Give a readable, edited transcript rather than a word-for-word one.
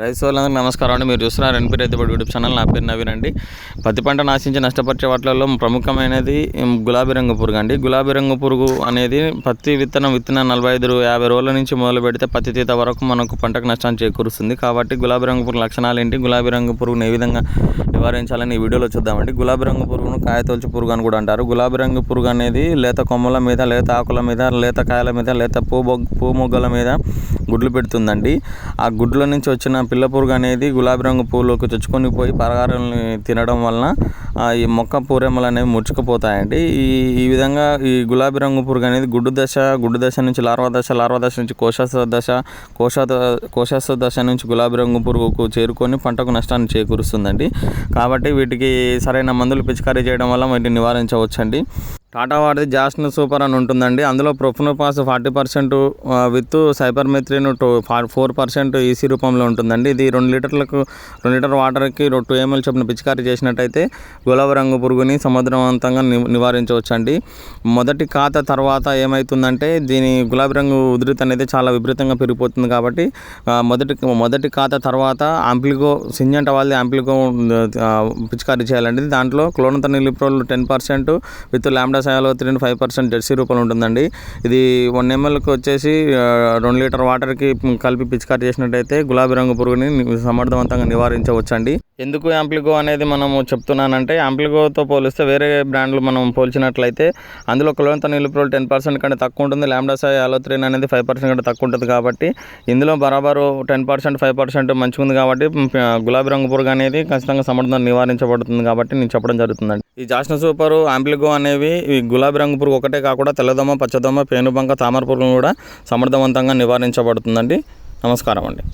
రైతు సోదరులందరికీ నమస్కారం అండి. మీరు చూస్తున్నారు ఎన్పి రైతుబడి యూట్యూబ్ ఛానల్. నా పేరు నవీన్ అండి. పత్తి పంట నాశించి నష్టపరిచే వాటిలో ప్రముఖమైనది గులాబీ రంగు పురుగు అండి. గులాబీ రంగు పురుగు అనేది పత్తి విత్తన 45-50 రోజుల నుంచి మొదలు పెడితే పత్తి తీత వరకు మనకు పంటకు నష్టాన్ని చేకూరుస్తుంది. కాబట్టి గులాబీ రంగు పురుగు లక్షణాలు ఏంటి, గులాబీ రంగు పురుగును ఏ విధంగా నివారించాలని ఈ వీడియోలో చూద్దామండి. గులాబీ రంగు పురుగును కాయతొలుచు పురుగు అని కూడా అంటారు. గులాబీ రంగు పురుగు అనేది లేత కొమ్మల మీద, లేత ఆకుల మీద, లేత కాయల మీద, లేత పూ మొగ్గల మీద గుడ్లు పెడుతుందండి. ఆ గుడ్ల నుంచి వచ్చిన పిల్ల పురుగు అనేది గులాబీ రంగు పూలోకి చొచ్చుకొని పోయి పరాగారాలని తినడం వలన ఈ మొక్క పూరెమ్మలు అనేవి ముడుచుకుపోతాయండి. ఈ విధంగా ఈ గులాబీ రంగు పురుగు అనేది గుడ్డు దశ నుంచి లార్వా దశ నుంచి కోశాస్త్ర దశ నుంచి గులాబీ రంగు పురుగుకు చేరుకొని పంటకు నష్టాన్ని చేకూరుస్తుందండి. కాబట్టి వీటికి సరైన మందులు పిచికారీ చేయడం వల్ల వీటిని నివారించవచ్చండి. టాటా వాడిది జాస్న్ సూపర్ అని ఉంటుందండి. అందులో ప్రొఫెనోపాస్ 40% విత్ సైపర్మెథ్రిన్ 4% ఈసీ రూపంలో ఉంటుందండి. ఇది 2 లీటర్ వాటర్కి 2 ml చొప్పున పిచికారీ చేసినట్టయితే గులాబీ రంగు పురుగుని సమర్థవంతంగా నివారించవచ్చండి. మొదటి కాత తర్వాత ఏమవుతుందంటే దీని గులాబీ రంగు ఉధృతి అనేది చాలా విపరీతంగా పెరిగిపోతుంది. కాబట్టి మొదటి కాత తర్వాత సింజంట వాళ్ళది యాంప్లిగో పిచికారీ చేయాలండి. దాంట్లో క్లోరంతనిలిప్రోల్ 10% విత్ లాంబ్డా సయాలోత్రిన్ 5% జెర్సీ రూపంలో ఉంటుందండి. ఇది 1 mlకి వచ్చేసి 2 లీటర్ వాటర్కి కలిపి పిచికారీ చేసినట్టయితే గులాబీ రంగు పురుగుని సమర్థవంతంగా నివారించవచ్చండి. ఎందుకు యాంప్లిగో అనేది మనము చెప్తున్నానంటే, యాంప్లిగోతో పోలిస్తే వేరే బ్రాండ్లు మనం పోల్చినట్లయితే అందులో క్లోరంతనిలిప్రోల్ 10% కంటే తక్కువ ఉంటుంది. లాంబ్డా సయాలోత్రిన్ అనేది 5% కంటే తక్కువ ఉంటుంది. కాబట్టి ఇందులో బరాబరు 10% 5% మంచిగా ఉంది. కాబట్టి గులాబీ రంగు పురుగు అనేది ఖచ్చితంగా సమర్థంగా నివారించబడుతుంది. కాబట్టి నేను చెప్పడం జరుగుతుందండి. ఈ జాస్న్ సూపర్, యాంప్లిగో అనేవి ఈ గులాబీ రంగు పురుగు ఒకటే కాకుండా తెల్లదోమ, పచ్చదోమ, పేనుబంక, తామర పురుగును కూడా సమర్థవంతంగా నివారించబడుతుందండి. నమస్కారం అండి.